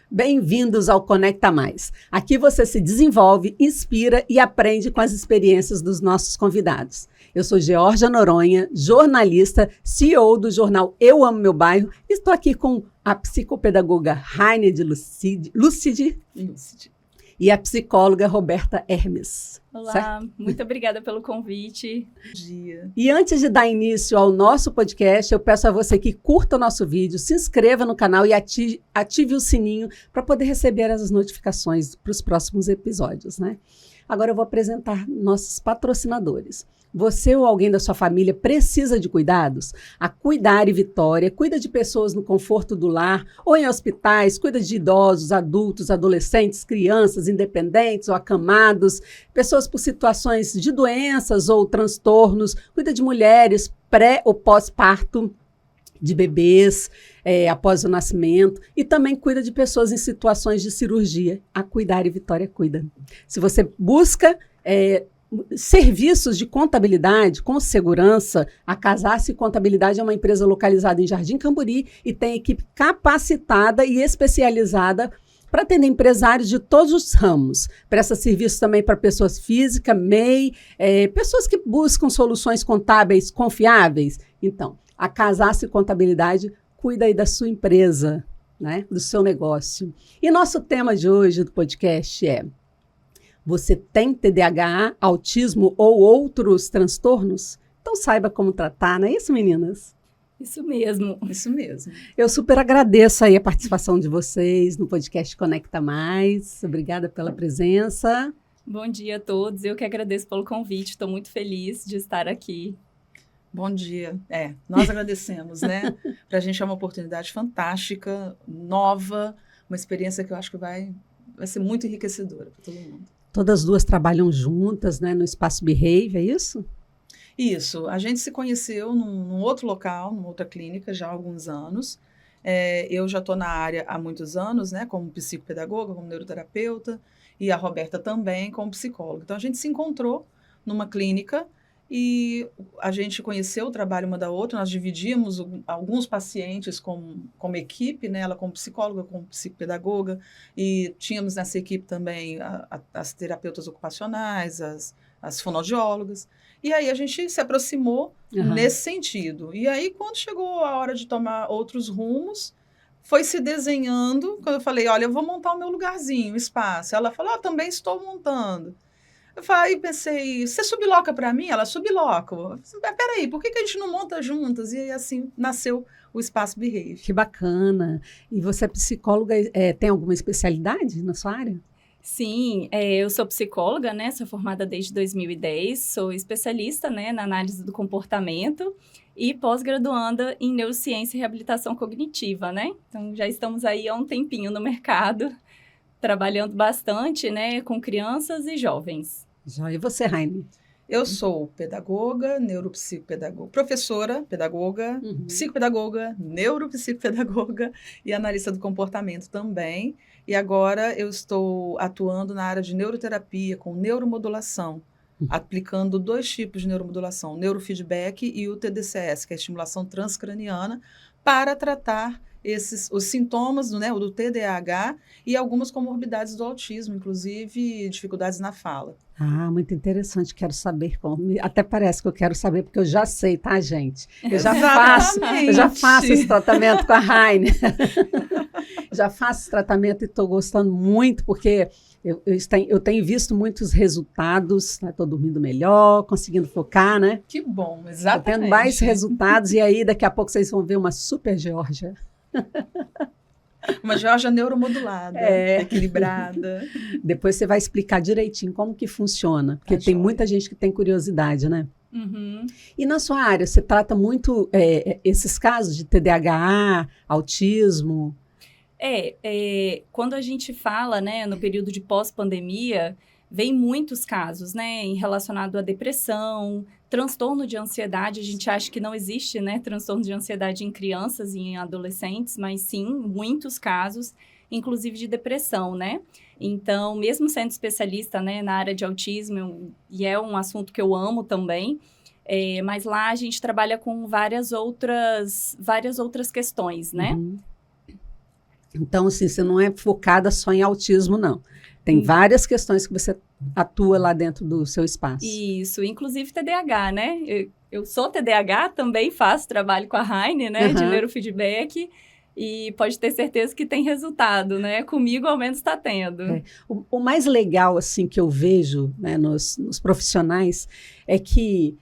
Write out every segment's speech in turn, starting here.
Bem-vindos ao Conecta Mais. Aqui você se desenvolve, inspira e aprende com as experiências dos nossos convidados. Eu sou Georgia Noronha, jornalista, CEO do jornal Eu Amo Meu Bairro, e estou aqui com a psicopedagoga Raine de Lucide e a psicóloga Roberta Hermes. Olá, certo? Muito obrigada pelo convite. Bom dia. E antes de dar início ao nosso podcast, eu peço a você que curta o nosso vídeo, se inscreva no canal e ative o sininho para poder receber as notificações para os próximos episódios, né? Agora eu vou apresentar nossos patrocinadores. Você ou alguém da sua família precisa de cuidados? A Cuidar e Vitória cuida de pessoas no conforto do lar ou em hospitais, cuida de idosos, adultos, adolescentes, crianças, independentes ou acamados, pessoas por situações de doenças ou transtornos, cuida de mulheres pré ou pós-parto, de bebês após o nascimento e também cuida de pessoas em situações de cirurgia. A Cuidar e Vitória cuida. Se você busca serviços de contabilidade com segurança, a Casar-se Contabilidade é uma empresa localizada em Jardim Camburi e tem equipe capacitada e especializada para atender empresários de todos os ramos. Presta serviço também para pessoas físicas, MEI, pessoas que buscam soluções contábeis confiáveis. Então, a Casar-se Contabilidade cuida aí da sua empresa, né, do seu negócio. E nosso tema de hoje do podcast é: você tem TDAH, autismo ou outros transtornos? Então saiba como tratar, não é isso, meninas? Isso mesmo. Isso mesmo. Eu super agradeço aí a participação de vocês no podcast Conecta Mais. Obrigada pela presença. Bom dia a todos. Eu que agradeço pelo convite. Estou muito feliz de estar aqui. Bom dia. Nós agradecemos, né? Para a gente é uma oportunidade fantástica, nova, uma experiência que eu acho que vai ser muito enriquecedora para todo mundo. Todas duas trabalham juntas, né, no Espaço Behave, é isso? Isso. A gente se conheceu num outro local, numa outra clínica, já há alguns anos. Eu já estou na área há muitos anos, né, como psicopedagoga, como neuroterapeuta, e a Roberta também como psicóloga. Então, a gente se encontrou numa clínica e a gente conheceu o trabalho uma da outra. Nós dividimos alguns pacientes como equipe, né? Ela como psicóloga, como psicopedagoga, e tínhamos nessa equipe também as terapeutas ocupacionais, as fonoaudiólogas. E aí a gente se aproximou nesse sentido. E aí, quando chegou a hora de tomar outros rumos, foi se desenhando. Quando eu falei, olha, eu vou montar o meu lugarzinho, o espaço. Ela falou, também estou montando. Aí pensei, você subloca para mim? Ela, subloco. Peraí, por que a gente não monta juntas? E aí, assim, nasceu o Espaço Behave. Que bacana. E você é psicóloga, tem alguma especialidade na sua área? Sim, eu sou psicóloga, né? Sou formada desde 2010, sou especialista, né, na análise do comportamento e pós-graduanda em neurociência e reabilitação cognitiva, né? Então, já estamos aí há um tempinho no mercado, trabalhando bastante, né, com crianças e jovens. E você, Raine? Eu sou pedagoga, neuropsicopedagoga, professora, pedagoga, psicopedagoga, neuropsicopedagoga e analista do comportamento também. E agora eu estou atuando na área de neuroterapia com neuromodulação, aplicando 2 tipos de neuromodulação, o neurofeedback e o TDCS, que é a estimulação transcraniana, para tratar os sintomas do TDAH e algumas comorbidades do autismo, inclusive dificuldades na fala. Ah, muito interessante, quero saber como. Até parece que eu quero saber, porque eu já sei, tá, gente? Eu já faço esse tratamento com a Raine. Já faço esse tratamento e estou gostando muito, porque eu tenho visto muitos resultados, estou dormindo melhor, conseguindo focar, né? Que bom, exatamente. Estou tendo mais resultados e aí daqui a pouco vocês vão ver uma super Georgia. Uma Georgia neuromodulada, equilibrada. Depois você vai explicar direitinho como que funciona, porque tem muita gente que tem curiosidade, né? E na sua área, você trata muito esses casos de TDAH, autismo? Quando a gente fala, né, no período de pós-pandemia, vem muitos casos, né, relacionado à depressão, transtorno de ansiedade. A gente acha que não existe, né, transtorno de ansiedade em crianças e em adolescentes, mas sim, muitos casos, inclusive de depressão, né? Então, mesmo sendo especialista, né, na área de autismo, e é um assunto que eu amo também, mas lá a gente trabalha com várias outras questões, né? Então, assim, você não é focada só em autismo, não. Tem várias questões que você atua lá dentro do seu espaço. Isso, inclusive TDAH, né? Eu sou TDAH, também faço trabalho com a Heine, né, de neurofeedback, e pode ter certeza que tem resultado, né? Comigo, ao menos, está tendo. O mais legal, assim, que eu vejo, né, nos profissionais é que,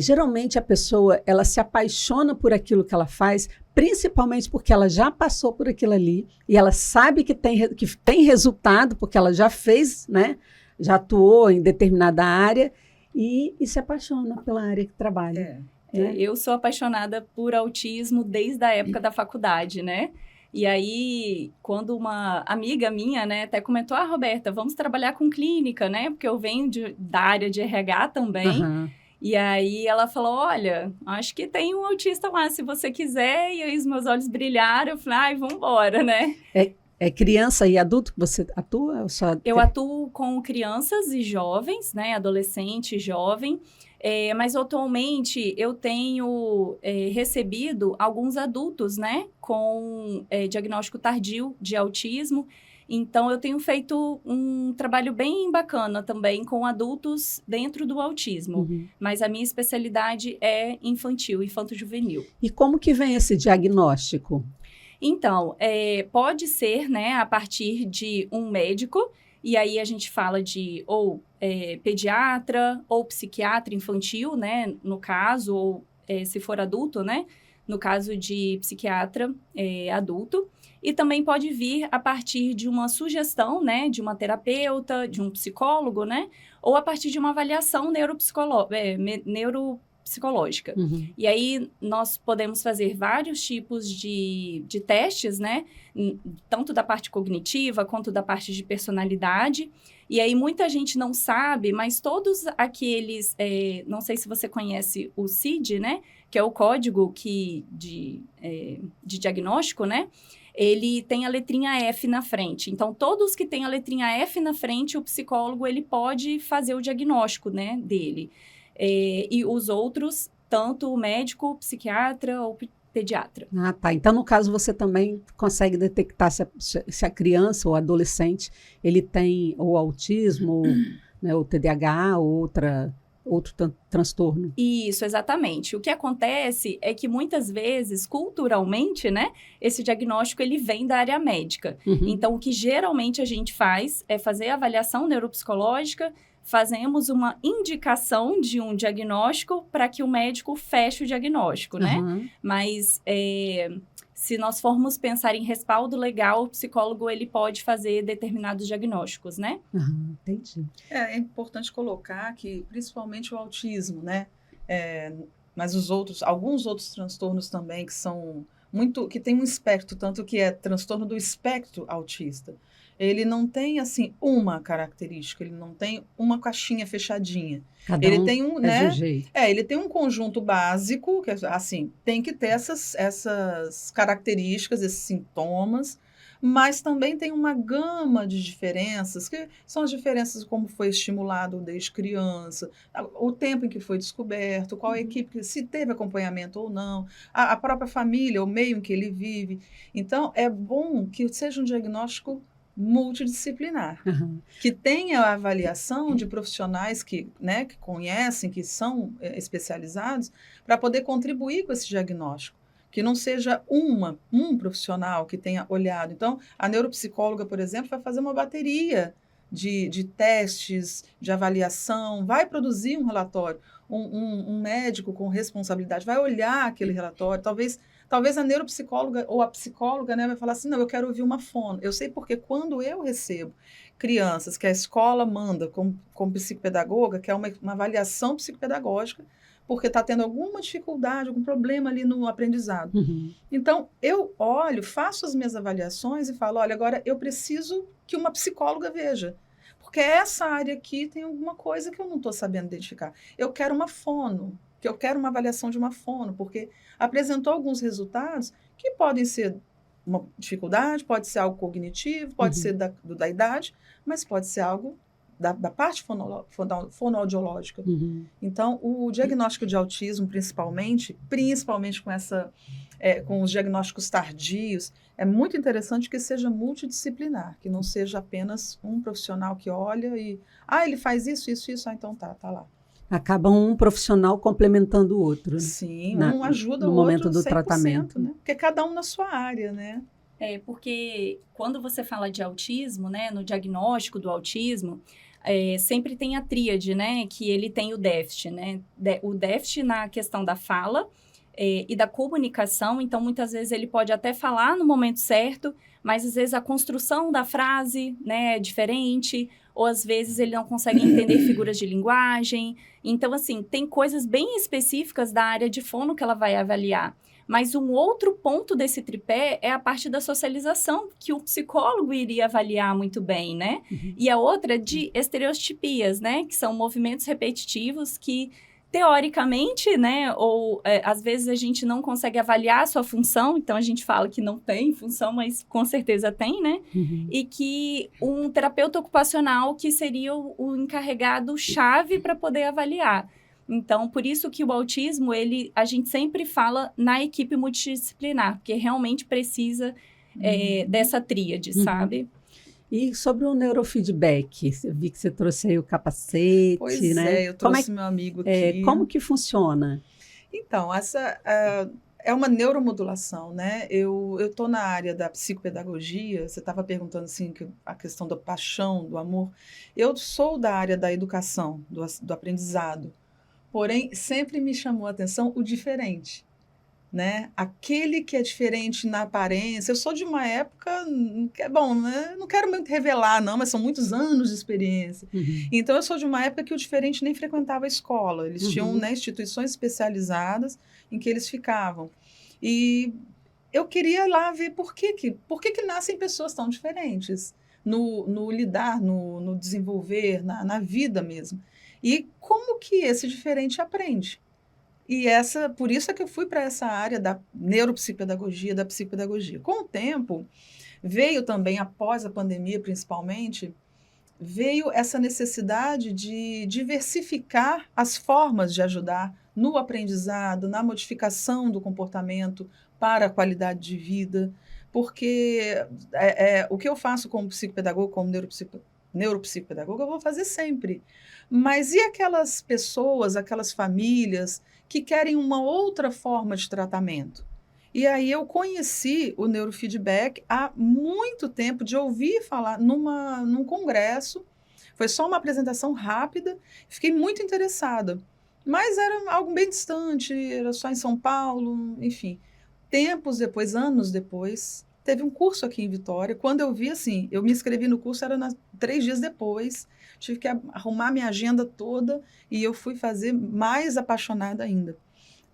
geralmente, a pessoa, ela se apaixona por aquilo que ela faz, principalmente porque ela já passou por aquilo ali e ela sabe que tem resultado, porque ela já fez, né? Já atuou em determinada área e se apaixona pela área que trabalha. Né? Eu sou apaixonada por autismo desde a época da faculdade, né? E aí, quando uma amiga minha, né, até comentou, Roberta, vamos trabalhar com clínica, né? Porque eu venho da área de RH também. E aí ela falou, olha, acho que tem um autista lá, se você quiser. E aí os meus olhos brilharam, eu falei, ai, vambora, né? É criança e adulto que você atua? Ou só... Eu atuo com crianças e jovens, né? Adolescente e jovem. Mas atualmente eu tenho recebido alguns adultos, né? Com diagnóstico tardio de autismo. Então, eu tenho feito um trabalho bem bacana também com adultos dentro do autismo. Mas a minha especialidade é infantil, infanto-juvenil. E como que vem esse diagnóstico? Então, pode ser, né, a partir de um médico, e aí a gente fala de ou pediatra ou psiquiatra infantil, né, no caso, ou se for adulto, né, no caso de psiquiatra adulto. E também pode vir a partir de uma sugestão, né, de uma terapeuta, de um psicólogo, né, ou a partir de uma avaliação neuropsicológica. E aí, nós podemos fazer vários tipos de testes, né, tanto da parte cognitiva quanto da parte de personalidade. E aí, muita gente não sabe, mas todos aqueles... não sei se você conhece o CID, né, que é o código de diagnóstico, né, ele tem a letrinha F na frente. Então, todos que têm a letrinha F na frente, o psicólogo ele pode fazer o diagnóstico, né, dele. E os outros, tanto o médico, psiquiatra ou pediatra. Ah, tá. Então, no caso, você também consegue detectar se a criança ou adolescente ele tem ou autismo, ou, né, ou TDAH, ou outro transtorno. Isso, exatamente. O que acontece é que muitas vezes, culturalmente, né, esse diagnóstico ele vem da área médica. Então, o que geralmente a gente faz é fazer a avaliação neuropsicológica, fazemos uma indicação de um diagnóstico para que o médico feche o diagnóstico, né? Mas se nós formos pensar em respaldo legal, o psicólogo ele pode fazer determinados diagnósticos, né? Entendi. É importante colocar que, principalmente o autismo, né? Mas alguns outros transtornos também que tem um espectro, tanto que é transtorno do espectro autista. Ele não tem, assim, uma característica, ele não tem uma caixinha fechadinha. Ele tem né? Ele tem um conjunto básico, que assim, tem que ter essas características, esses sintomas, mas também tem uma gama de diferenças, que são as diferenças como foi estimulado desde criança, o tempo em que foi descoberto, qual a equipe, se teve acompanhamento ou não, a própria família, o meio em que ele vive. Então, é bom que seja um diagnóstico multidisciplinar, que tenha a avaliação de profissionais que conhecem, que são especializados, para poder contribuir com esse diagnóstico. Que não seja um profissional que tenha olhado. Então, a neuropsicóloga, por exemplo, vai fazer uma bateria de testes, de avaliação, vai produzir um relatório. Um médico com responsabilidade vai olhar aquele relatório, Talvez a neuropsicóloga ou a psicóloga, né, vai falar assim, não, eu quero ouvir uma fono. Eu sei porque quando eu recebo crianças que a escola manda como psicopedagoga, que é uma avaliação psicopedagógica, porque está tendo alguma dificuldade, algum problema ali no aprendizado. Então, eu olho, faço as minhas avaliações e falo, olha, agora eu preciso que uma psicóloga veja. Porque essa área aqui tem alguma coisa que eu não estou sabendo identificar. Eu quero uma fono, que eu quero uma avaliação de uma fono, porque apresentou alguns resultados que podem ser uma dificuldade, pode ser algo cognitivo, pode ser da idade, mas pode ser algo da parte fonoaudiológica. Então, o diagnóstico de autismo, principalmente com os diagnósticos tardios, é muito interessante que seja multidisciplinar, que não seja apenas um profissional que olha e, ele faz isso, então tá lá. Acaba um profissional complementando o outro. Né? Sim, um ajuda no o momento outro do tratamento. Né? Porque cada um na sua área, né? Porque quando você fala de autismo, né, no diagnóstico do autismo, sempre tem a tríade, né, que ele tem o déficit, né? O déficit na questão da fala e da comunicação, então muitas vezes ele pode até falar no momento certo, mas às vezes a construção da frase, né, é diferente, ou às vezes ele não consegue entender figuras de linguagem. Então, assim, tem coisas bem específicas da área de fono que ela vai avaliar. Mas um outro ponto desse tripé é a parte da socialização, que o psicólogo iria avaliar muito bem, né? E a outra é de estereotipias, né? Que são movimentos repetitivos que, teoricamente, né? Ou às vezes a gente não consegue avaliar a sua função, então a gente fala que não tem função, mas com certeza tem, né? E que um terapeuta ocupacional que seria o encarregado-chave para poder avaliar. Então, por isso que o autismo, a gente sempre fala na equipe multidisciplinar, porque realmente precisa dessa tríade, sabe? E sobre o neurofeedback, eu vi que você trouxe aí o capacete, pois né? Eu trouxe meu amigo aqui. Como que funciona? Então, essa é uma neuromodulação, né? Eu estou na área da psicopedagogia, você estava perguntando assim, a questão da paixão, do amor. Eu sou da área da educação, do aprendizado. Porém, sempre me chamou a atenção o diferente, né? Aquele que é diferente na aparência. Eu sou de uma época, né? Não quero muito revelar, não, mas são muitos anos de experiência. Então, eu sou de uma época que o diferente nem frequentava a escola. Eles tinham, né, instituições especializadas em que eles ficavam. E eu queria lá ver por que nascem pessoas tão diferentes no lidar, no desenvolver, na vida mesmo. E como que esse diferente aprende? E por isso é que eu fui para essa área da neuropsicopedagogia, da psicopedagogia. Com o tempo, veio também, após a pandemia principalmente, veio essa necessidade de diversificar as formas de ajudar no aprendizado, na modificação do comportamento para a qualidade de vida, porque o que eu faço como psicopedagogo, como neuropsicopedagoga, eu vou fazer sempre. Mas e aquelas pessoas, aquelas famílias que querem uma outra forma de tratamento? E aí eu conheci o neurofeedback há muito tempo, de ouvir falar num congresso. Foi só uma apresentação rápida, fiquei muito interessada. Mas era algo bem distante, era só em São Paulo, enfim. Tempos depois, anos depois, teve um curso aqui em Vitória. Quando eu vi, assim, eu me inscrevi no curso, era 3 dias depois. Tive que arrumar minha agenda toda e eu fui fazer, mais apaixonada ainda.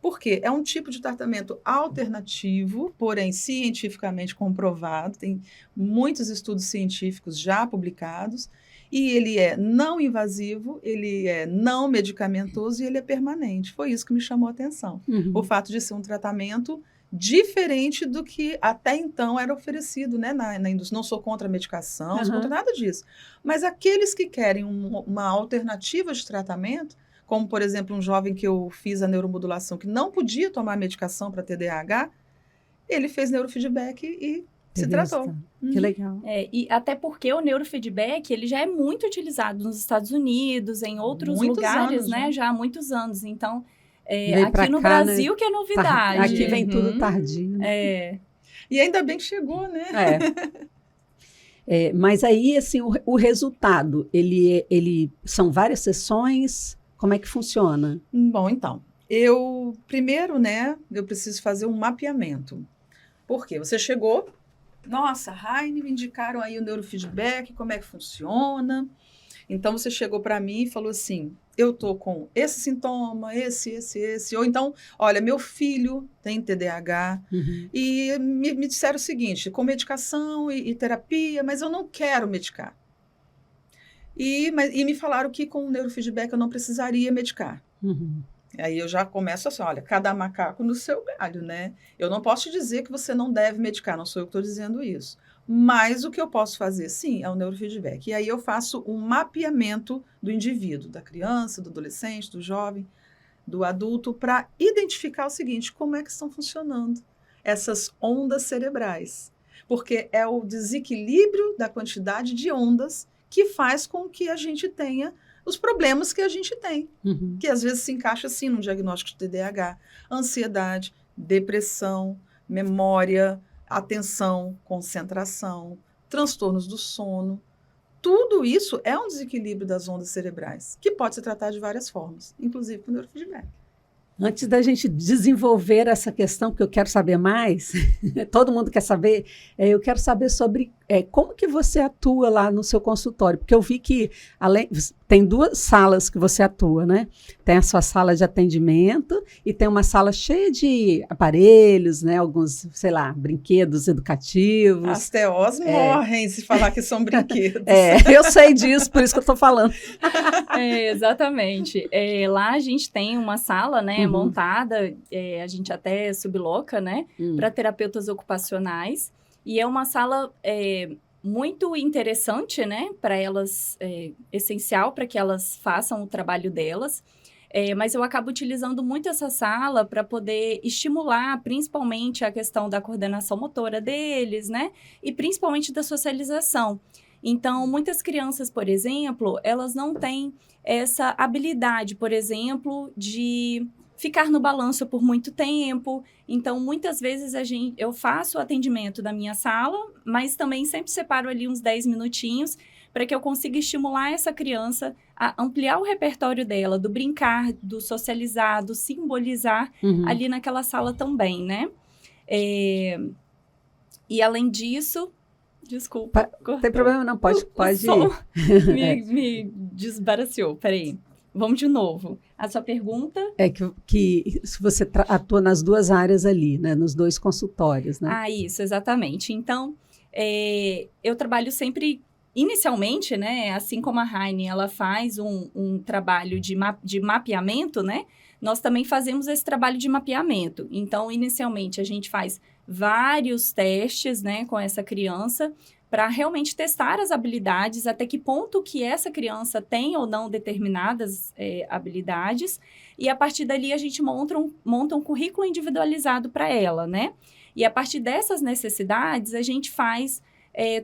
Por quê? É um tipo de tratamento alternativo, porém cientificamente comprovado. Tem muitos estudos científicos já publicados. E ele é não invasivo, ele é não medicamentoso e ele é permanente. Foi isso que me chamou a atenção. O fato de ser um tratamento diferente do que até então era oferecido, né, na indústria. Não sou contra a medicação, não sou contra nada disso. Mas aqueles que querem uma alternativa de tratamento, como, por exemplo, um jovem que eu fiz a neuromodulação, que não podia tomar medicação para TDAH, ele fez neurofeedback e se tratou. Que legal. E até porque o neurofeedback, ele já é muito utilizado nos Estados Unidos, em outros lugares, né, já há muitos anos. Então, aqui no cá, Brasil, né? que é novidade. Aqui vem tudo tardio. Né? E ainda bem que chegou, né? Mas aí, assim, o resultado, ele são várias sessões? Como é que funciona? Bom, então, primeiro, né, eu preciso fazer um mapeamento. Por quê? Você chegou, nossa, Raine, me indicaram aí o neurofeedback, como é que funciona? Então, você chegou para mim e falou assim, eu tô com esse sintoma, esse, ou então, olha, meu filho tem TDAH, e me disseram o seguinte, com medicação e terapia, mas eu não quero medicar. E me falaram que com o neurofeedback eu não precisaria medicar. Aí eu já começo assim, olha, cada macaco no seu galho, né? Eu não posso te dizer que você não deve medicar, não sou eu que estou dizendo isso. Mas o que eu posso fazer, sim, é o neurofeedback. E aí eu faço um mapeamento do indivíduo, da criança, do adolescente, do jovem, do adulto, para identificar o seguinte, como é que estão funcionando essas ondas cerebrais. Porque é o desequilíbrio da quantidade de ondas que faz com que a gente tenha os problemas que a gente tem, que às vezes se encaixa assim no diagnóstico de TDAH, ansiedade, depressão, memória, atenção, concentração, transtornos do sono. Tudo isso é um desequilíbrio das ondas cerebrais, que pode ser tratado de várias formas, inclusive com neurofeedback. Antes da gente desenvolver essa questão, que eu quero saber mais, todo mundo quer saber, eu quero saber sobre como que você atua lá no seu consultório, porque eu vi que tem 2 salas que você atua, né? Tem a sua sala de atendimento e tem uma sala cheia de aparelhos, né? Alguns, sei lá, brinquedos educativos. As TOs morrem se falar que são brinquedos. Eu sei disso, por isso que eu estou falando. Exatamente. Lá a gente tem uma sala, né, montada, a gente até subloca, né, para terapeutas ocupacionais. E é uma sala muito interessante, né, para elas, essencial para que elas façam o trabalho delas. Mas eu acabo utilizando muito essa sala para poder estimular, principalmente, a questão da coordenação motora deles, né, e principalmente da socialização. Então, muitas crianças, por exemplo, elas não têm essa habilidade, por exemplo, de ficar no balanço por muito tempo. Então, muitas vezes eu faço o atendimento da minha sala, mas também sempre separo ali uns 10 minutinhos para que eu consiga estimular essa criança a ampliar o repertório dela, do brincar, do socializar, do simbolizar ali naquela sala também, né? E além disso... Desculpa. Não tem problema não, pode ir. Me desbaraciou, peraí. Vamos de novo. A sua pergunta... que se você atua nas 2 áreas ali, né? Nos 2 consultórios, né? Isso, exatamente. Então, eu trabalho sempre, inicialmente, né? Assim como a Heine, ela faz um trabalho de mapeamento, né? Nós também fazemos esse trabalho de mapeamento. Então, inicialmente, a gente faz vários testes, né? Com essa criança, para realmente testar as habilidades, até que ponto que essa criança tem ou não determinadas habilidades, e a partir dali a gente monta um currículo individualizado para ela, né? E a partir dessas necessidades, a gente faz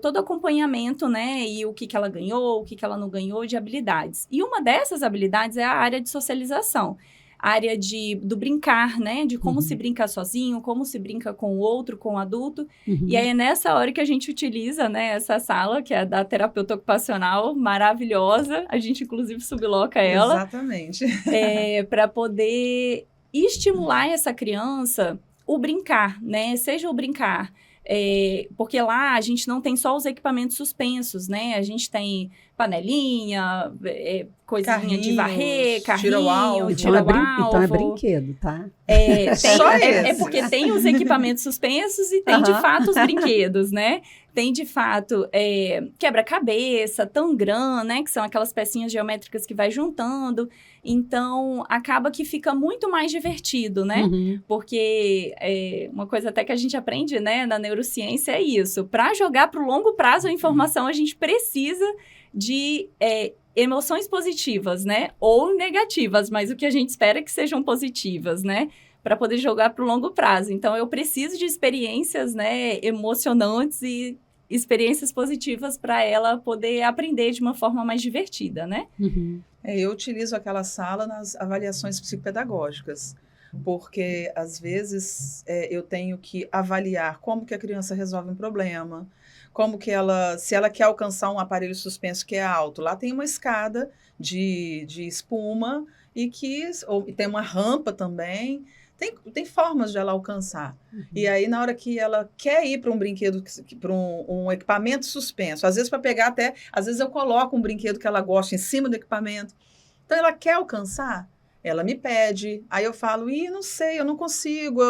todo o acompanhamento, né? E o que ela ganhou, o que ela não ganhou de habilidades. E uma dessas habilidades é a área de socialização. A área do brincar, né? De como se brinca sozinho, como se brinca com o outro, com o adulto. E aí é nessa hora que a gente utiliza, né? Essa sala, que é da terapeuta ocupacional, maravilhosa. A gente, inclusive, subloca ela. Exatamente. Para poder estimular essa criança o brincar, né? Seja o brincar... porque lá a gente não tem só os equipamentos suspensos, né? A gente tem panelinha, coisinha de varrer, carrinho, tira o alvo. Então é brinquedo, tá? Porque tem os equipamentos suspensos e tem, de fato, os brinquedos, né? Tem, de fato, quebra-cabeça, tangram, né? Que são aquelas pecinhas geométricas que vai juntando. Então, acaba que fica muito mais divertido, né? Porque uma coisa até que a gente aprende, né, na neurociência é isso. Para jogar para o longo prazo a informação, a gente precisa de emoções positivas, né? Ou negativas, mas o que a gente espera é que sejam positivas, né? Para poder jogar para o longo prazo. Então, eu preciso de experiências, né, emocionantes e experiências positivas para ela poder aprender de uma forma mais divertida, né? Eu utilizo aquela sala nas avaliações psicopedagógicas, porque, às vezes, eu tenho que avaliar como que a criança resolve um problema, como que se ela quer alcançar um aparelho suspenso que é alto. Lá tem uma escada de espuma e tem uma rampa também. Tem formas de ela alcançar. E aí, na hora que ela quer ir para um brinquedo, para um equipamento suspenso, às vezes para pegar às vezes eu coloco um brinquedo que ela gosta em cima do equipamento. Então, ela quer alcançar, ela me pede, aí eu falo, não sei, eu não consigo,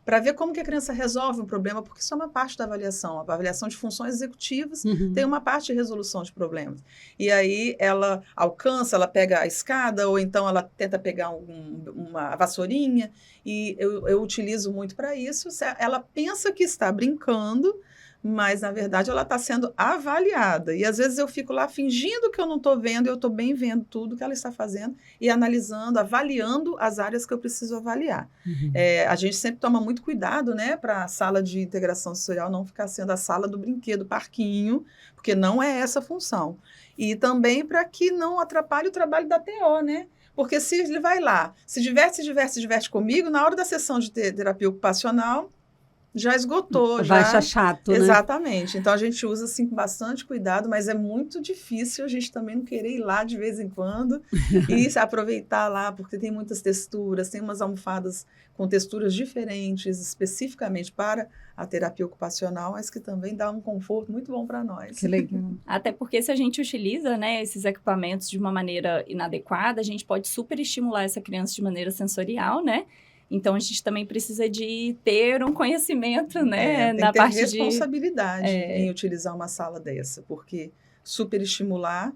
para ver como que a criança resolve um problema, porque isso é uma parte da avaliação. A avaliação de funções executivas tem uma parte de resolução de problemas. E aí ela alcança, ela pega a escada, ou então ela tenta pegar uma vassourinha, e eu utilizo muito para isso. Ela pensa que está brincando, mas, na verdade, ela está sendo avaliada. E, às vezes, eu fico lá fingindo que eu não estou vendo, e eu estou bem vendo tudo que ela está fazendo e analisando, avaliando as áreas que eu preciso avaliar. Uhum. A gente sempre toma muito cuidado, né, para a sala de integração sensorial não ficar sendo a sala do brinquedo, parquinho, porque não é essa a função. E também para que não atrapalhe o trabalho da TO, né? Porque se ele vai lá, se diverte comigo, na hora da sessão de terapia ocupacional, já esgotou. Vai achar chato, né? Exatamente. Então, a gente usa, assim, com bastante cuidado, mas é muito difícil a gente também não querer ir lá de vez em quando e aproveitar lá, porque tem muitas texturas, tem umas almofadas com texturas diferentes, especificamente para a terapia ocupacional, mas que também dá um conforto muito bom para nós. Que legal. Até porque se a gente utiliza, né, esses equipamentos de uma maneira inadequada, a gente pode super estimular essa criança de maneira sensorial, né? Então, a gente também precisa de ter um conhecimento, né, tem na que ter parte responsabilidade em utilizar uma sala dessa, porque superestimular,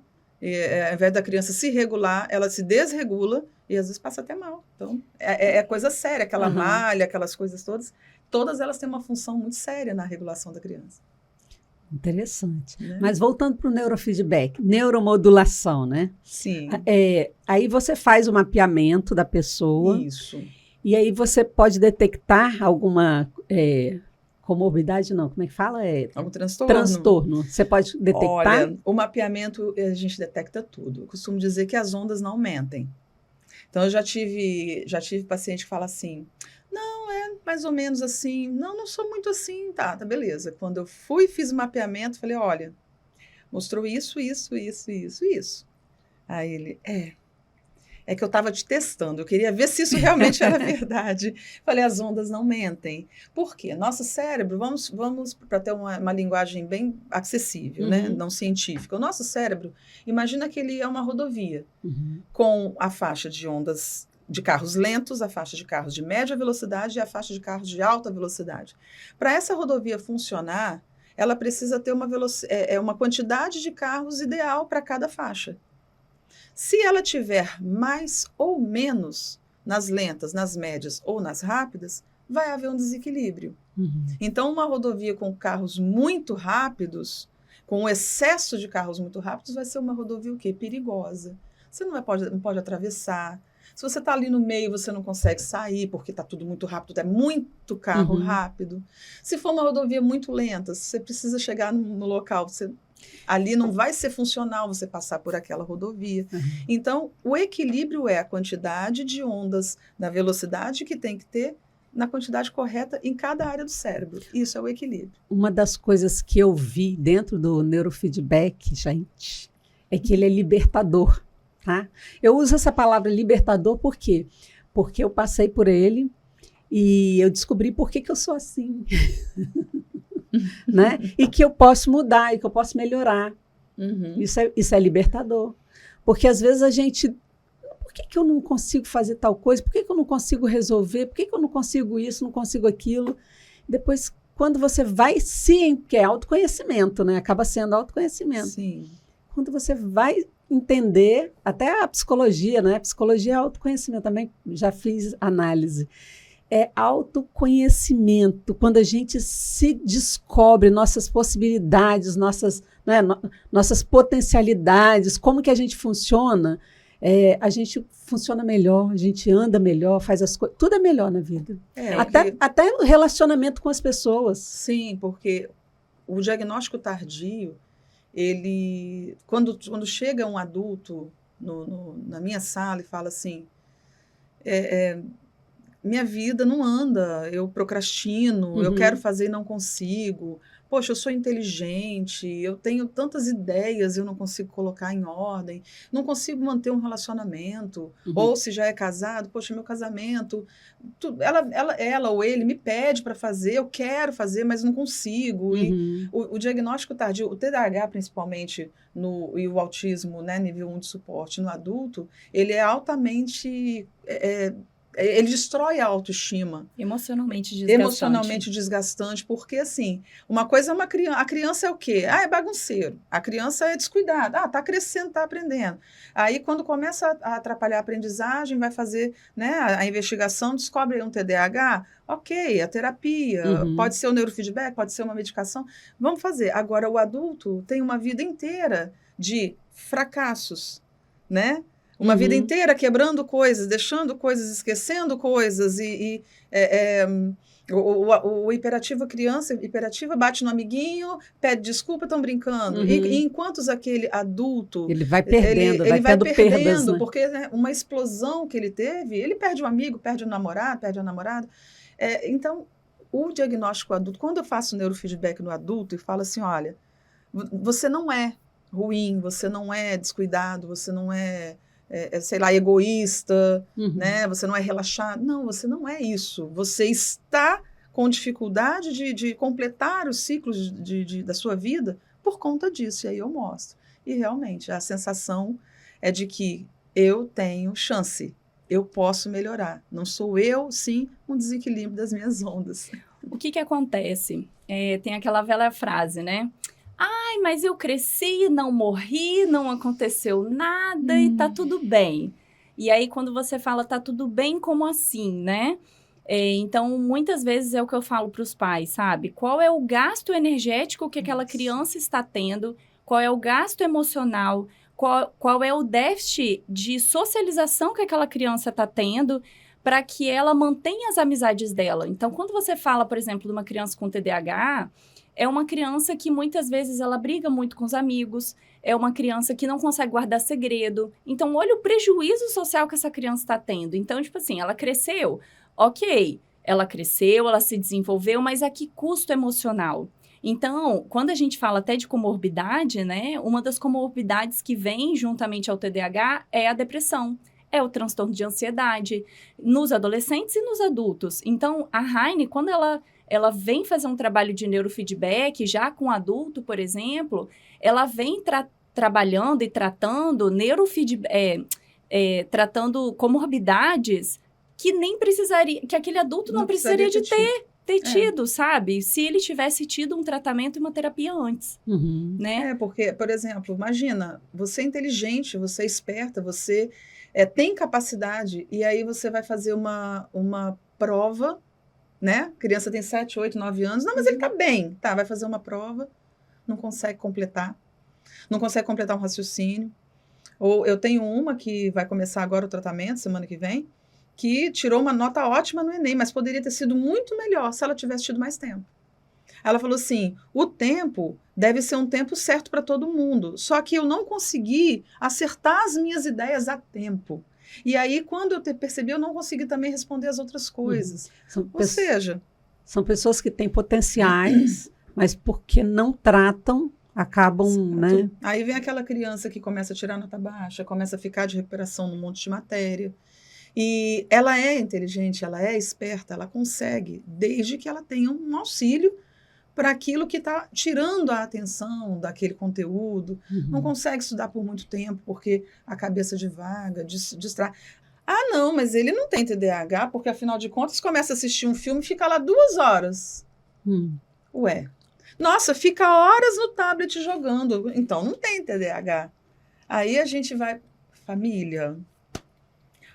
ao invés da criança se regular, ela se desregula e às vezes passa até mal. Então, é coisa séria, aquela malha, aquelas coisas todas elas têm uma função muito séria na regulação da criança. Interessante. Né? Mas voltando para o neurofeedback, neuromodulação, né? Sim. Aí você faz o mapeamento da pessoa. Isso. E aí você pode detectar alguma comorbidade, não, como é que fala? Algum transtorno? Transtorno. Você pode detectar? Olha, o mapeamento, a gente detecta tudo. Eu costumo dizer que as ondas não mentem. Então, eu já tive paciente que fala assim, não, é mais ou menos assim, não sou muito assim, tá, beleza. Quando eu fiz o mapeamento, falei, olha, mostrou isso. Aí ele, é que eu estava te testando, eu queria ver se isso realmente era verdade. Falei, as ondas não mentem. Por quê? Nosso cérebro, vamos para ter uma linguagem bem acessível, né? Não científica. O nosso cérebro, imagina que ele é uma rodovia, com a faixa de ondas de carros lentos, a faixa de carros de média velocidade e a faixa de carros de alta velocidade. Para essa rodovia funcionar, ela precisa ter uma quantidade de carros ideal para cada faixa. Se ela tiver mais ou menos nas lentas, nas médias ou nas rápidas, vai haver um desequilíbrio. Então, uma rodovia com carros muito rápidos, com um excesso de carros muito rápidos, vai ser uma rodovia o quê? Perigosa. Você não pode atravessar. Se você está ali no meio, você não consegue sair, porque está tudo muito rápido, é muito carro rápido. Se for uma rodovia muito lenta, você precisa chegar no local, ali não vai ser funcional você passar por aquela rodovia. Então, o equilíbrio é a quantidade de ondas na velocidade que tem que ter, na quantidade correta em cada área do cérebro. Isso é o equilíbrio. Uma das coisas que eu vi dentro do neurofeedback, gente, é que ele é libertador, tá? Eu uso essa palavra libertador por quê? Porque eu passei por ele e eu descobri por que eu sou assim. Né? E que eu posso mudar, e que eu posso melhorar. Isso é libertador. Porque às vezes a gente... Por que eu não consigo fazer tal coisa? Por que eu não consigo resolver? Por que eu não consigo isso, não consigo aquilo? Depois, quando você vai que é autoconhecimento, né? Acaba sendo autoconhecimento. Sim. Quando você vai entender, até a psicologia, né? Psicologia é autoconhecimento, também já fiz análise. É autoconhecimento, quando a gente se descobre nossas possibilidades, nossas potencialidades, como que a gente funciona, a gente funciona melhor, a gente anda melhor, faz as coisas, tudo é melhor na vida. Até o relacionamento com as pessoas. Sim, porque o diagnóstico tardio, ele, quando chega um adulto na minha sala e fala assim, minha vida não anda, eu procrastino, eu quero fazer e não consigo. Poxa, eu sou inteligente, eu tenho tantas ideias e eu não consigo colocar em ordem, não consigo manter um relacionamento. Ou se já é casado, poxa, meu casamento, ela ou ele me pede para fazer, eu quero fazer, mas não consigo. E o diagnóstico tardio, o TDAH principalmente, e o autismo, né, nível 1 de suporte no adulto, ele é altamente... ele destrói a autoestima. Emocionalmente desgastante, porque, assim, uma coisa é a criança é o quê? É bagunceiro. A criança é descuidada. Tá crescendo, tá aprendendo. Aí, quando começa a atrapalhar a aprendizagem, vai fazer, né, a investigação, descobre um TDAH, ok, a terapia, pode ser o neurofeedback, pode ser uma medicação, vamos fazer. Agora, o adulto tem uma vida inteira de fracassos, né? Uma vida inteira quebrando coisas, deixando coisas, esquecendo coisas. O hiperativo, a criança hiperativa, bate no amiguinho, pede desculpa, estão brincando. E enquanto aquele adulto... Ele vai perdendo, ele vai tendo perdendo, perdas, né? porque, né, uma explosão que ele teve, ele perde um amigo, perde um namorado, perde a namorada. Então, o diagnóstico adulto, quando eu faço neurofeedback no adulto e falo assim, olha, você não é ruim, você não é descuidado, você não é... sei lá, egoísta, né? Você não é relaxado. Não, você não é isso. Você está com dificuldade de completar os ciclos da sua vida por conta disso. E aí eu mostro. E realmente, a sensação é de que eu tenho chance. Eu posso melhorar. Não sou eu, sim, um desequilíbrio das minhas ondas. O que acontece? Tem aquela velha frase, né? Ai, mas eu cresci, não morri, não aconteceu nada e tá tudo bem. E aí, quando você fala tá tudo bem, como assim, né? Então, muitas vezes é o que eu falo para os pais, sabe? Qual é o gasto energético que aquela criança está tendo? Qual é o gasto emocional? Qual é o déficit de socialização que aquela criança está tendo para que ela mantenha as amizades dela? Então, quando você fala, por exemplo, de uma criança com TDAH... é uma criança que muitas vezes ela briga muito com os amigos, é uma criança que não consegue guardar segredo. Então, olha o prejuízo social que essa criança está tendo. Então, tipo assim, ela cresceu, ok, ela cresceu, ela se desenvolveu, mas a que custo emocional? Então, quando a gente fala até de comorbidade, né, uma das comorbidades que vem juntamente ao TDAH é a depressão. É o transtorno de ansiedade nos adolescentes e nos adultos. Então, a Heine, quando ela vem fazer um trabalho de neurofeedback, já com adulto, por exemplo, ela vem trabalhando e tratando tratando comorbidades que nem precisaria, que aquele adulto não precisaria de ter tido, sabe? Se ele tivesse tido um tratamento e uma terapia antes, né? Porque, por exemplo, imagina, você é inteligente, você é esperta, você tem capacidade, e aí você vai fazer uma prova, né? A criança tem 7, 8, 9 anos. Não, mas ele tá bem. Tá, vai fazer uma prova, não consegue completar um raciocínio. Ou eu tenho uma que vai começar agora o tratamento, semana que vem, que tirou uma nota ótima no Enem, mas poderia ter sido muito melhor se ela tivesse tido mais tempo. Ela falou assim, o tempo deve ser um tempo certo para todo mundo, só que eu não consegui acertar as minhas ideias a tempo. E aí, quando eu percebi, eu não consegui também responder as outras coisas. Ou seja... São pessoas que têm potenciais, mas porque não tratam, acabam, né? Aí vem aquela criança que começa a tirar nota baixa, começa a ficar de recuperação num monte de matéria. E ela é inteligente, ela é esperta, ela consegue, desde que ela tenha um auxílio para aquilo que está tirando a atenção daquele conteúdo. Não consegue estudar por muito tempo, porque a cabeça divaga, distrai. Ah, não, mas ele não tem TDAH, porque, afinal de contas, começa a assistir um filme e fica lá 2 horas. Ué. Nossa, fica horas no tablet jogando. Então, não tem TDAH. Aí a gente vai... Família...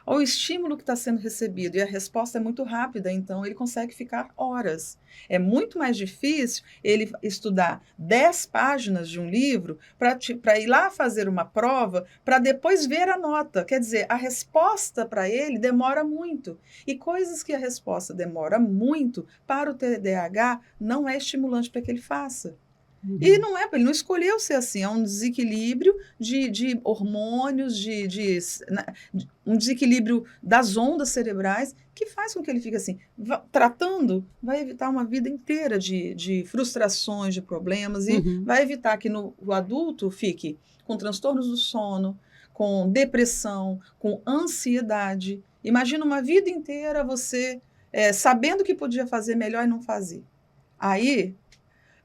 Ou o estímulo que está sendo recebido, e a resposta é muito rápida, então ele consegue ficar horas. É muito mais difícil ele estudar 10 páginas de um livro para ir lá fazer uma prova, para depois ver a nota. Quer dizer, a resposta para ele demora muito. E coisas que a resposta demora muito, para o TDAH, não é estimulante para que ele faça. E não é, ele não escolheu ser assim, é um desequilíbrio de hormônios, um desequilíbrio das ondas cerebrais que faz com que ele fique assim. Tratando, vai evitar uma vida inteira de frustrações, de problemas, e vai evitar que o adulto fique com transtornos do sono, com depressão, com ansiedade. Imagina uma vida inteira você sabendo que podia fazer melhor e não fazer. Aí...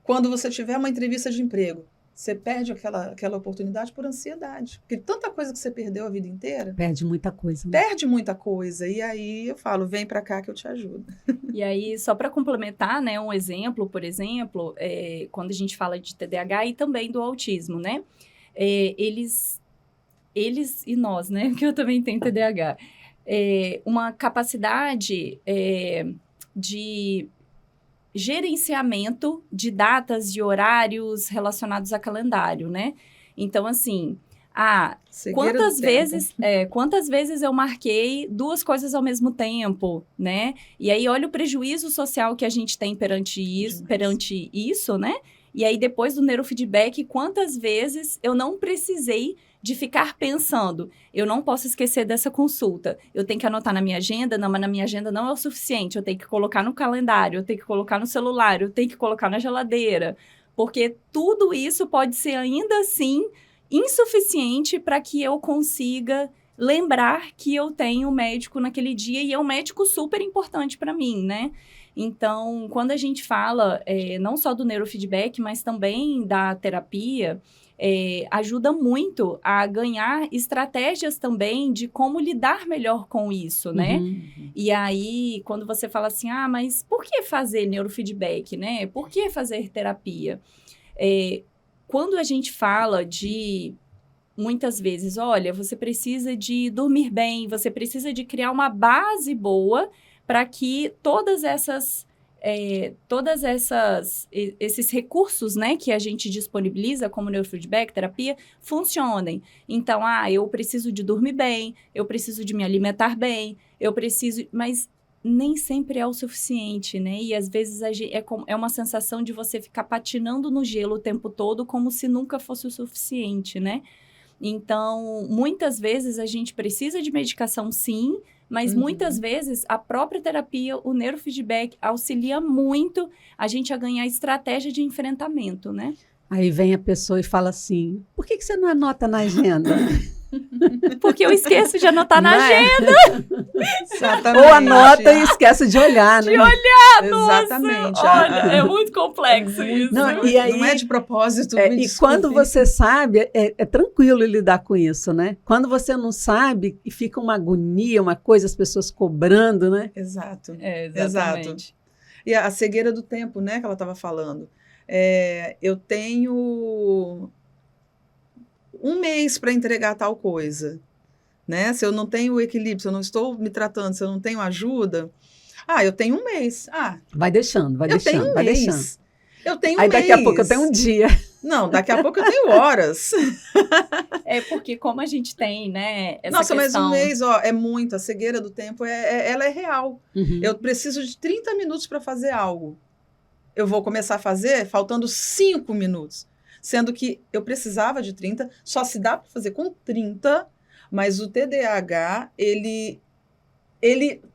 Quando você tiver uma entrevista de emprego, Você perde aquela oportunidade por ansiedade. Porque tanta coisa que você perdeu a vida inteira. Perde muita coisa. Né? Perde muita coisa. E aí eu falo, vem para cá que eu te ajudo. E aí, só para complementar, né, um exemplo, por exemplo, quando a gente fala de TDAH e também do autismo, né? Eles e nós, né? Porque eu também tenho TDAH. Uma capacidade de gerenciamento de datas e horários relacionados a calendário, né? Então, assim, quantas vezes eu marquei 2 coisas ao mesmo tempo, né? E aí, olha o prejuízo social que a gente tem perante isso, né? E aí, depois do neurofeedback, quantas vezes eu não precisei de ficar pensando, eu não posso esquecer dessa consulta, eu tenho que anotar na minha agenda, não, mas na minha agenda não é o suficiente, eu tenho que colocar no calendário, eu tenho que colocar no celular, eu tenho que colocar na geladeira, porque tudo isso pode ser ainda assim insuficiente para que eu consiga lembrar que eu tenho um médico naquele dia e é um médico super importante para mim, né? Então, quando a gente fala não só do neurofeedback, mas também da terapia, ajuda muito a ganhar estratégias também de como lidar melhor com isso, né? Uhum. E aí, quando você fala assim, mas por que fazer neurofeedback, né? Por que fazer terapia? Quando a gente fala de, muitas vezes, olha, você precisa de dormir bem, você precisa de criar uma base boa para que esses recursos, né, que a gente disponibiliza como neurofeedback, terapia, funcionem. Então, eu preciso de dormir bem, eu preciso de me alimentar bem, mas nem sempre é o suficiente, né? E às vezes é uma sensação de você ficar patinando no gelo o tempo todo como se nunca fosse o suficiente, né? Então, muitas vezes a gente precisa de medicação, sim, mas muitas vezes a própria terapia, o neurofeedback, auxilia muito a gente a ganhar estratégia de enfrentamento, né? Aí vem a pessoa e fala assim, por que você não anota na agenda? Porque eu esqueço de anotar na agenda. Exatamente. Ou anota e esquece de olhar, né? Exatamente. Olha, é muito complexo isso. Não, e aí, não é de propósito. E quando você sabe, é tranquilo lidar com isso, né? Quando você não sabe, e fica uma agonia, uma coisa, as pessoas cobrando, né? Exato. Exatamente. Exato. E a cegueira do tempo, né, que ela estava falando. Eu tenho 1 mês para entregar tal coisa, né? Se eu não tenho equilíbrio, se eu não estou me tratando, se eu não tenho ajuda, eu tenho 1 mês. Vai deixando, vai deixando, tenho um vai mês. deixando. Eu tenho Aí 1 mês. daqui a pouco eu tenho 1 dia. Não, daqui a pouco eu tenho horas. Porque como a gente tem, né, essa Nossa, questão... mas 1 mês, é muito. A cegueira do tempo, ela é real. Uhum. Eu preciso de 30 minutos para fazer algo. Eu vou começar a fazer faltando 5 minutos. Sendo que eu precisava de 30, só se dá para fazer com 30, mas o TDAH, ele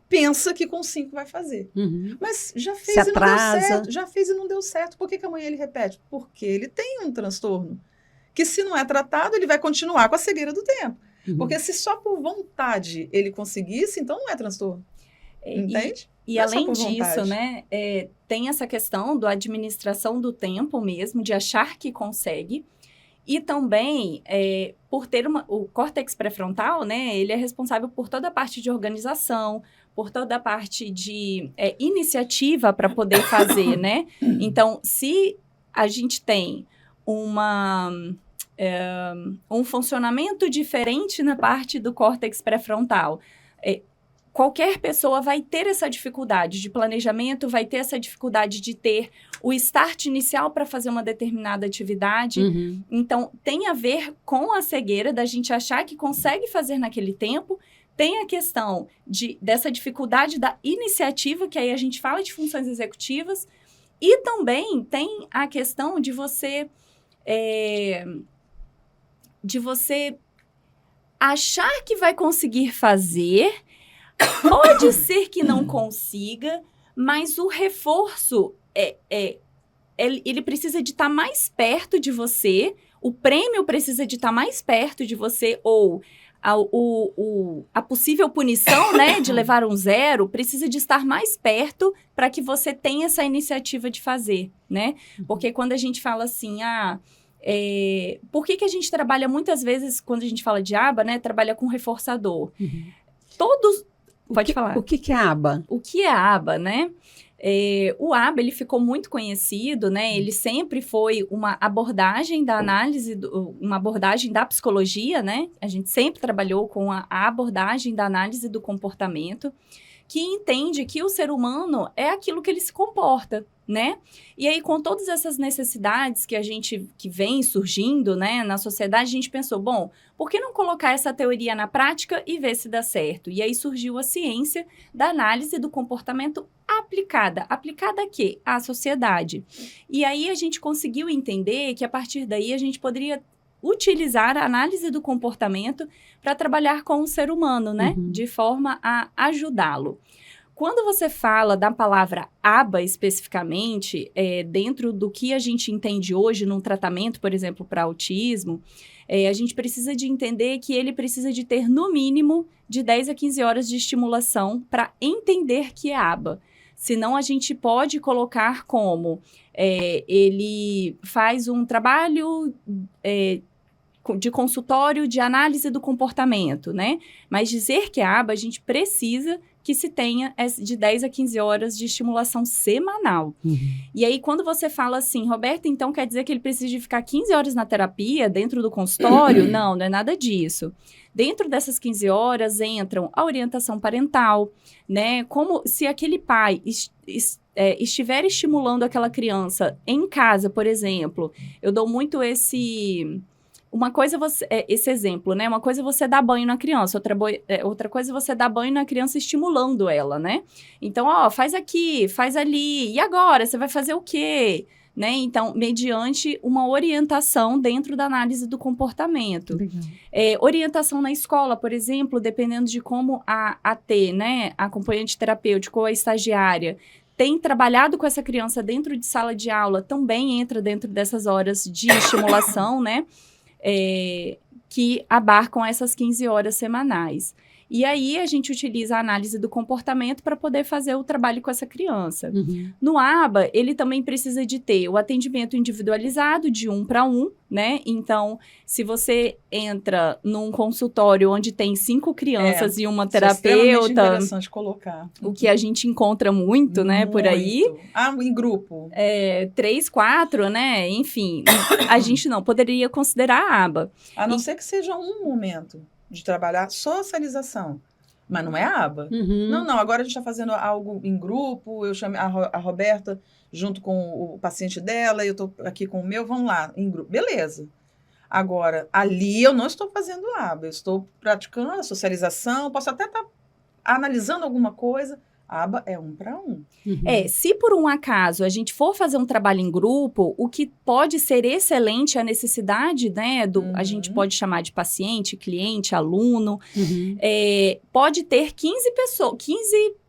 pensa que com 5 vai fazer. Uhum. Mas já fez Se e não deu atrasa. certo. Já fez e não deu certo. Por que amanhã ele repete? Porque ele tem um transtorno. Que se não é tratado, ele vai continuar com a cegueira do tempo. Uhum. Porque se só por vontade ele conseguisse, então não é transtorno. Entende? E além disso, né, tem essa questão da administração do tempo mesmo, de achar que consegue. E também, por ter o córtex pré-frontal, né, ele é responsável por toda a parte de organização, por toda a parte de iniciativa para poder fazer, né? Então, se a gente tem um funcionamento diferente na parte do córtex pré-frontal, qualquer pessoa vai ter essa dificuldade de planejamento, vai ter essa dificuldade de ter o start inicial para fazer uma determinada atividade. Uhum. Então, tem a ver com a cegueira, da gente achar que consegue fazer naquele tempo. Tem a questão dessa dificuldade da iniciativa, que aí a gente fala de funções executivas. E também tem a questão de você achar que vai conseguir fazer. Pode ser que não consiga, mas o reforço, ele precisa de estar mais perto de você, o prêmio precisa de estar mais perto de você, ou a possível punição, né, de levar um 0, precisa de estar mais perto para que você tenha essa iniciativa de fazer, né? Porque quando a gente fala assim, Por que a gente trabalha muitas vezes, quando a gente fala de aba, né, trabalha com reforçador? Pode falar. O que é aba? O que é aba, né? O ABA, ele ficou muito conhecido, né? Ele sempre foi uma abordagem da análise, uma abordagem da psicologia, né? A gente sempre trabalhou com a abordagem da análise do comportamento, que entende que o ser humano é aquilo que ele se comporta, né? E aí, com todas essas necessidades que vem surgindo, né, na sociedade, a gente pensou, bom, por que não colocar essa teoria na prática e ver se dá certo? E aí surgiu a ciência da análise do comportamento aplicada. Aplicada a quê? À sociedade. E aí a gente conseguiu entender que, a partir daí, a gente poderia utilizar a análise do comportamento para trabalhar com o ser humano, né? De forma a ajudá-lo. Quando você fala da palavra aba especificamente, dentro do que a gente entende hoje num tratamento, por exemplo, para autismo, a gente precisa de entender que ele precisa de ter, no mínimo, de 10 a 15 horas de estimulação para entender que é aba. Senão, a gente pode colocar como ele faz um trabalho de consultório de análise do comportamento, né? Mas dizer que é aba, a gente precisa que se tenha de 10 a 15 horas de estimulação semanal. E aí, quando você fala assim, Roberta, então quer dizer que ele precisa de ficar 15 horas na terapia, dentro do consultório? Não é nada disso. Dentro dessas 15 horas entram a orientação parental, né? Como se aquele pai estiver estimulando aquela criança em casa, por exemplo. Eu dou muito esse exemplo, né? Uma coisa é você dar banho na criança, outra coisa é você dar banho na criança estimulando ela, né? Então, faz aqui, faz ali, e agora? Você vai fazer o quê? Né? Então, mediante uma orientação dentro da análise do comportamento. Orientação na escola, por exemplo, dependendo de como a AT, né, a acompanhante terapêutica ou a estagiária, tem trabalhado com essa criança dentro de sala de aula, também entra dentro dessas horas de estimulação, né? Que abarcam essas 15 horas semanais. E aí, a gente utiliza a análise do comportamento para poder fazer o trabalho com essa criança. No ABA, ele também precisa de ter o atendimento individualizado de 1 para 1, né? Então, se você entra num consultório onde tem 5 crianças e uma terapeuta... interessante colocar. O que a gente encontra muito, né, por aí. Em grupo. 3, 4, né? Enfim, a gente não poderia considerar a ABA. A não ser que seja um momento de trabalhar socialização, mas não é aba. Não, agora a gente está fazendo algo em grupo, eu chamei a Roberta junto com o paciente dela, eu estou aqui com o meu, vamos lá, em grupo. Beleza. Agora, ali eu não estou fazendo aba, eu estou praticando a socialização, posso até estar analisando alguma coisa. Aba é 1 para 1. Se por um acaso a gente for fazer um trabalho em grupo, o que pode ser excelente é a necessidade, né, a gente pode chamar de paciente, cliente, aluno, pode ter 15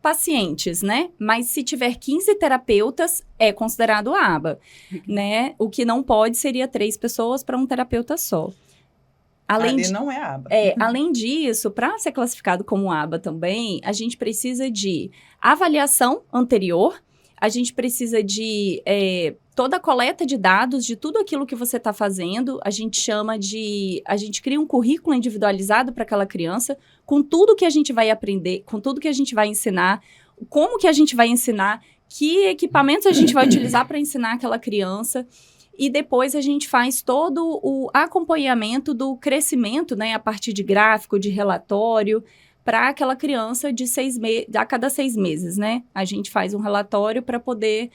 pacientes, né, mas se tiver 15 terapeutas, é considerado aba, né, o que não pode seria 3 pessoas para um terapeuta só. Não é aba. Além disso, para ser classificado como aba também, a gente precisa de avaliação anterior, a gente precisa de toda a coleta de dados de tudo aquilo que você está fazendo, a gente cria um currículo individualizado para aquela criança, com tudo que a gente vai aprender, com tudo que a gente vai ensinar, como que a gente vai ensinar, que equipamentos a gente vai utilizar para ensinar aquela criança. E depois a gente faz todo o acompanhamento do crescimento, né, a partir de gráfico, de relatório, para aquela criança a cada 6 meses, né? A gente faz um relatório para poder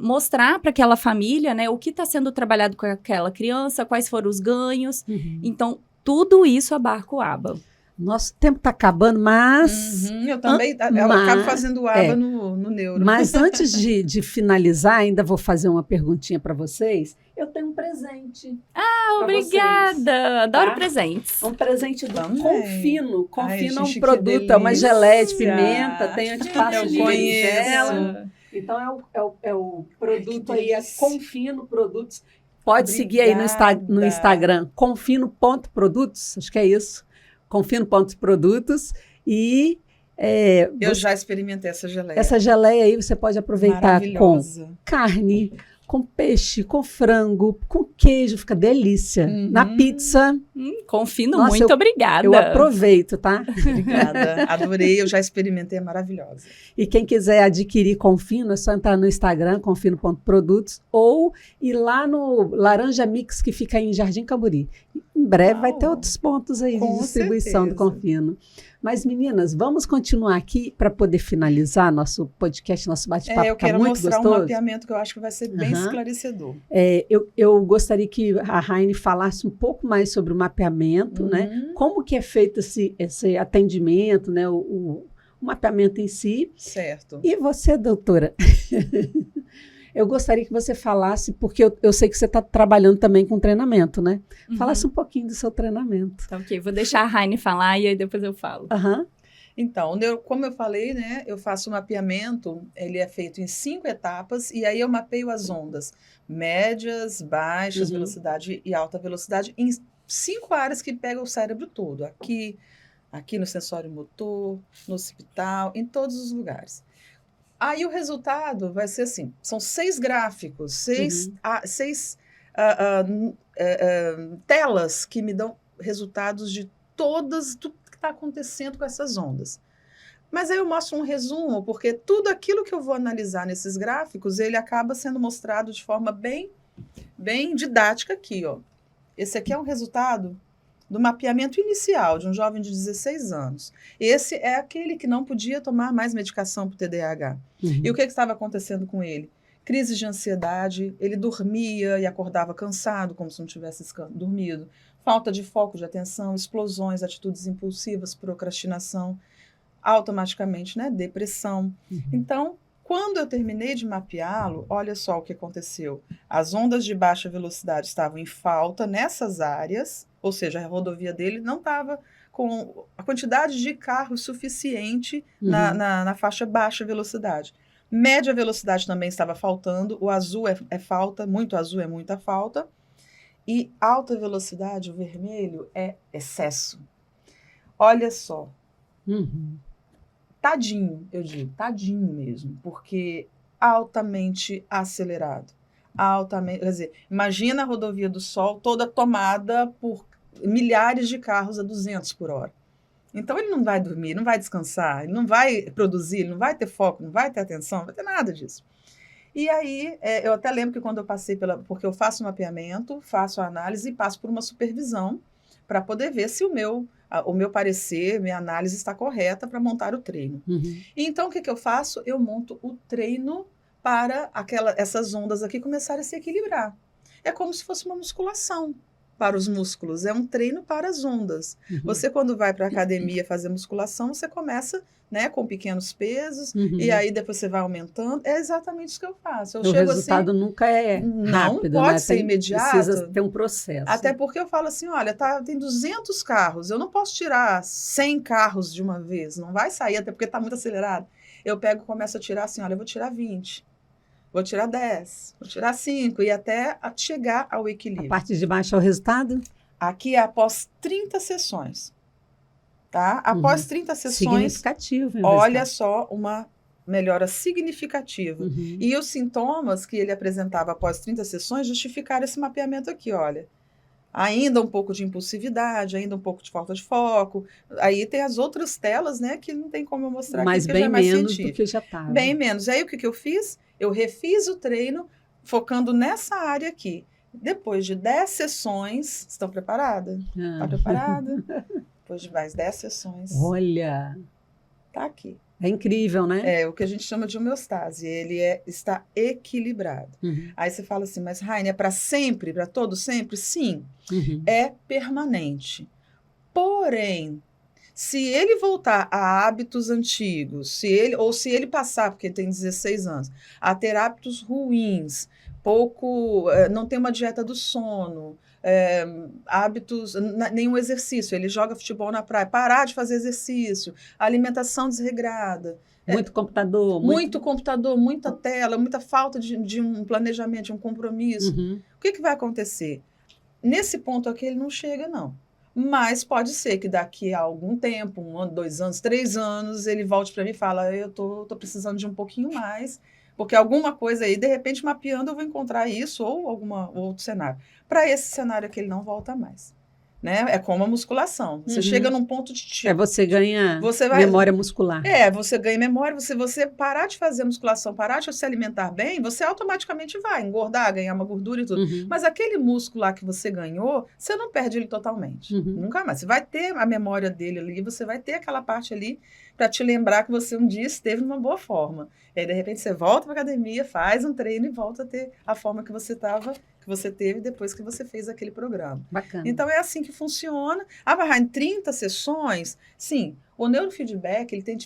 mostrar para aquela família, né, o que está sendo trabalhado com aquela criança, quais foram os ganhos. Então, tudo isso abarca o ABA. Nosso tempo está acabando, mas... eu também acabo fazendo aba no neuro. Mas antes de finalizar, ainda vou fazer uma perguntinha para vocês. Eu tenho um presente. Obrigada! Vocês, Adoro presentes. Um presente do Também. Confino. Confino é um que produto, é uma geleia de delícia. pimenta, tem antipasto de conheço. berinjela. Então, é o produto aí, é Confino Produtos. Pode Obrigada. seguir aí no Instagram, confino.produtos, acho que é isso. Confino.produtos e... eu já experimentei essa geleia. Essa geleia aí você pode aproveitar com carne, com peixe, com frango, com queijo, fica delícia. Na pizza. Confino, Nossa, muito obrigada. Eu aproveito, tá? Obrigada, adorei, eu já experimentei, é maravilhosa. E quem quiser adquirir Confino, é só entrar no Instagram, confino.produtos, ou ir lá no Laranja Mix, que fica aí em Jardim Camburi. Em breve vai ter outros pontos aí de distribuição do Confino. Mas, meninas, vamos continuar aqui para poder finalizar nosso podcast, nosso bate-papo. Eu quero muito mostrar gostoso. um mapeamento que eu acho que vai ser bem esclarecedor. Eu gostaria que a Raine falasse um pouco mais sobre o mapeamento, né? Como que é feito esse atendimento, né? O mapeamento em si. Certo. E você, doutora? Eu gostaria que você falasse, porque eu sei que você está trabalhando também com treinamento, né? Falasse um pouquinho do seu treinamento. Tá, ok, vou deixar a Raine falar e aí depois eu falo. Então, como eu falei, né, eu faço o mapeamento, ele é feito em 5 etapas, e aí eu mapeio as ondas médias, baixas, velocidade e alta velocidade, em 5 áreas que pegam o cérebro todo. Aqui no sensório motor, no occipital, em todos os lugares. Aí o resultado vai ser assim, são 6 gráficos, 6 telas que me dão resultados de tudo que está acontecendo com essas ondas. Mas aí eu mostro um resumo, porque tudo aquilo que eu vou analisar nesses gráficos, ele acaba sendo mostrado de forma bem didática aqui, ó. Esse aqui é um resultado do mapeamento inicial de um jovem de 16 anos. Esse é aquele que não podia tomar mais medicação para o TDAH. E o que estava acontecendo com ele? Crises de ansiedade, ele dormia e acordava cansado, como se não tivesse dormido. Falta de foco de atenção, explosões, atitudes impulsivas, procrastinação, automaticamente, né, depressão. Então, quando eu terminei de mapeá-lo, olha só o que aconteceu. As ondas de baixa velocidade estavam em falta nessas áreas, ou seja, a rodovia dele não estava com a quantidade de carros suficiente na faixa baixa velocidade. Média velocidade também estava faltando, o azul é falta, muito azul é muita falta, e alta velocidade, o vermelho, é excesso. Olha só. Tadinho, eu digo, tadinho mesmo, porque altamente acelerado. Quer dizer, imagina a rodovia do Sol toda tomada por milhares de carros a 200 por hora. Então ele não vai dormir, não vai descansar, ele não vai produzir, ele não vai ter foco, não vai ter atenção, não vai ter nada disso. E aí, eu até lembro que quando eu passei porque eu faço mapeamento, faço a análise e passo por uma supervisão para poder ver se o meu parecer, minha análise está correta para montar o treino. E então, o que eu faço? Eu monto o treino para essas ondas aqui começarem a se equilibrar. É como se fosse uma musculação para os músculos, é um treino para as ondas. Você, quando vai para a academia fazer musculação, você começa, né, com pequenos pesos, e aí depois você vai aumentando. É exatamente isso que eu faço. O resultado nunca é rápido, não pode né? ser imediato. Precisa ter um processo. Até porque eu falo assim, olha, tem 200 carros, eu não posso tirar 100 carros de uma vez, não vai sair, até porque está muito acelerado. Eu pego e começo a tirar assim, olha, eu vou tirar 20. Vou tirar 10, vou tirar 5, e até chegar ao equilíbrio. A parte de baixo é o resultado? Aqui é após 30 sessões. Tá? Após 30 sessões, significativo, olha só uma melhora significativa. E os sintomas que ele apresentava após 30 sessões justificaram esse mapeamento aqui, olha. Ainda um pouco de impulsividade, ainda um pouco de falta de foco. Aí tem as outras telas, né, que não tem como eu mostrar mas aqui, bem já é mais menos científico. do que já estava. Bem menos. Aí o que eu fiz? Eu refiz o treino focando nessa área aqui. Depois de 10 sessões, estão preparadas? Está preparada? Depois de mais 10 sessões. Olha! Está aqui. É incrível, né? É o que a gente chama de homeostase. Ele está equilibrado. Aí você fala assim, mas Raine, é para sempre, para todo sempre? Sim, é permanente. Porém, se ele voltar a hábitos antigos, se ele passar, porque tem 16 anos, a ter hábitos ruins, não tem uma dieta do sono, hábitos, nenhum exercício, ele joga futebol na praia, parar de fazer exercício, alimentação desregrada. Muito computador. Muito computador, muita tela, muita falta de um planejamento, de um compromisso. O que vai acontecer? Nesse ponto aqui ele não chega, não. Mas pode ser que daqui a algum tempo, 1 ano, 2 anos, 3 anos, ele volte para mim e fala, eu tô precisando de um pouquinho mais, Porque alguma coisa aí, de repente, mapeando, eu vou encontrar isso ou outro cenário. Para esse cenário aqui, ele não volta mais. Né? É como a musculação. Você chega num ponto de tipo. Você ganha memória muscular. Você ganha memória. Se você parar de fazer musculação, parar de se alimentar bem, você automaticamente vai engordar, ganhar uma gordura e tudo. Mas aquele músculo lá que você ganhou, você não perde ele totalmente. Nunca mais. Você vai ter a memória dele ali, você vai ter aquela parte ali para te lembrar que você um dia esteve numa boa forma. E aí, de repente, você volta para a academia, faz um treino e volta a ter a forma que você teve depois que você fez aquele programa. Bacana. Então, é assim que funciona. Em 30 sessões, sim, o neurofeedback, ele tem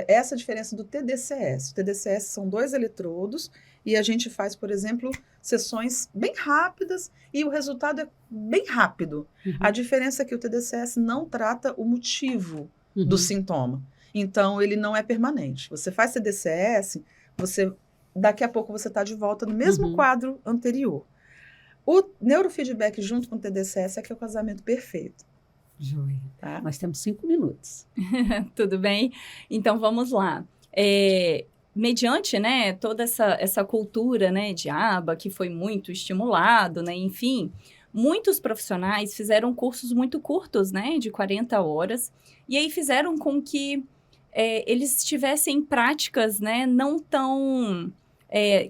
essa diferença do TDCS. O TDCS são 2 eletrodos e a gente faz, por exemplo, sessões bem rápidas e o resultado é bem rápido. A diferença é que o TDCS não trata o motivo do sintoma. Então, ele não é permanente. Você faz TDCS, daqui a pouco você está de volta no mesmo quadro anterior. O neurofeedback junto com o TDCS é que é o casamento perfeito. Joia. Tá? Nós temos 5 minutos. Tudo bem? Então, vamos lá. Mediante, né, toda essa cultura, né, de aba, que foi muito estimulado, né, enfim, muitos profissionais fizeram cursos muito curtos, né, de 40 horas, e aí fizeram com que eles tivessem práticas, né, não tão...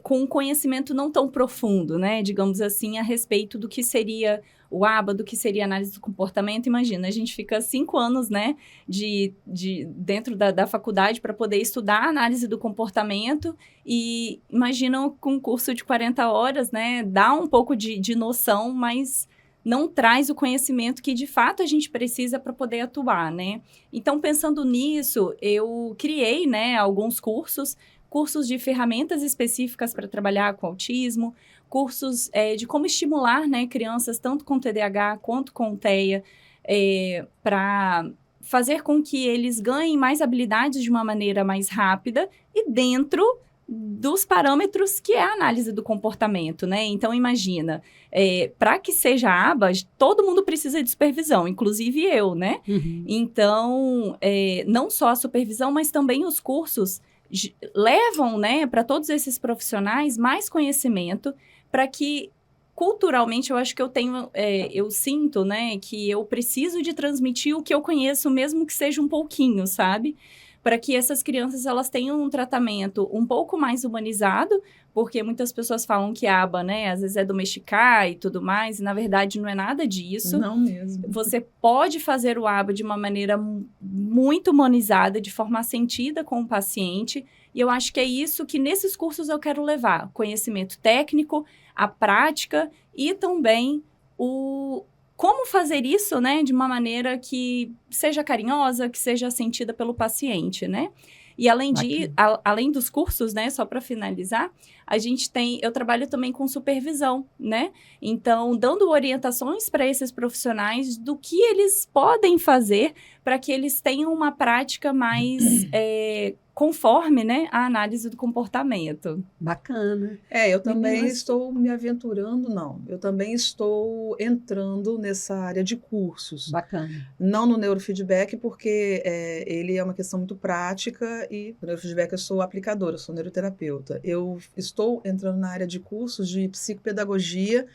com um conhecimento não tão profundo, né, digamos assim, a respeito do que seria o ABA, do que seria análise do comportamento. Imagina, a gente fica 5 anos, né, dentro da faculdade para poder estudar a análise do comportamento e imagina com um curso de 40 horas, né, dá um pouco de noção, mas não traz o conhecimento que, de fato, a gente precisa para poder atuar, né. Então, pensando nisso, eu criei, né, alguns cursos de ferramentas específicas para trabalhar com autismo, cursos de como estimular, né, crianças tanto com TDAH quanto com TEA, para fazer com que eles ganhem mais habilidades de uma maneira mais rápida e dentro dos parâmetros que é a análise do comportamento, né? Então, imagina, para que seja aba, todo mundo precisa de supervisão, inclusive eu, né? Então, não só a supervisão, mas também os cursos levam, né, para todos esses profissionais mais conhecimento para que culturalmente eu acho que eu sinto, né, que eu preciso de transmitir o que eu conheço, mesmo que seja um pouquinho, sabe? Para que essas crianças elas tenham um tratamento um pouco mais humanizado, porque muitas pessoas falam que aba, né, às vezes é domesticar e tudo mais, e na verdade não é nada disso. Não mesmo. Você pode fazer o aba de uma maneira muito humanizada, de forma sentida com o paciente, e eu acho que é isso que nesses cursos eu quero levar, conhecimento técnico, a prática e também como fazer isso, né, de uma maneira que seja carinhosa, que seja sentida pelo paciente, né? E além dos cursos, né, só para finalizar, eu trabalho também com supervisão, né? Então, dando orientações para esses profissionais do que eles podem fazer para que eles tenham uma prática mais conforme, né, a análise do comportamento. Bacana. Eu também estou me aventurando, eu também estou entrando nessa área de cursos. Bacana. Não no neurofeedback, porque ele é uma questão muito prática e no neurofeedback eu sou aplicadora, eu sou neuroterapeuta. Eu estou entrando na área de cursos de psicopedagogia,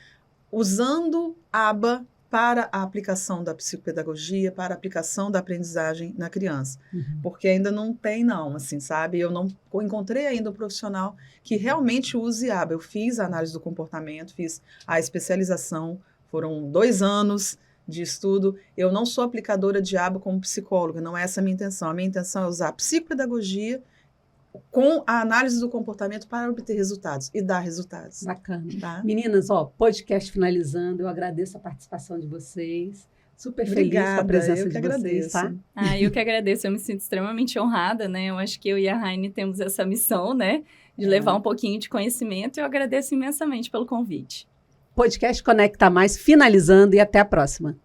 usando ABA para a aplicação da psicopedagogia, para a aplicação da aprendizagem na criança. Porque ainda não tem, assim, sabe? Eu não encontrei ainda um profissional que realmente use ABA. Eu fiz a análise do comportamento, fiz a especialização, foram 2 anos de estudo. Eu não sou aplicadora de ABA como psicóloga, não é essa a minha intenção. A minha intenção é usar a psicopedagogia com a análise do comportamento para obter resultados e dar resultados. Bacana. Tá? Meninas, podcast finalizando, eu agradeço a participação de vocês. Super feliz com a presença de vocês, tá? Eu que agradeço, eu me sinto extremamente honrada, né? Eu acho que eu e a Raine temos essa missão, né? De levar um pouquinho de conhecimento e eu agradeço imensamente pelo convite. Podcast Conecta Mais finalizando e até a próxima.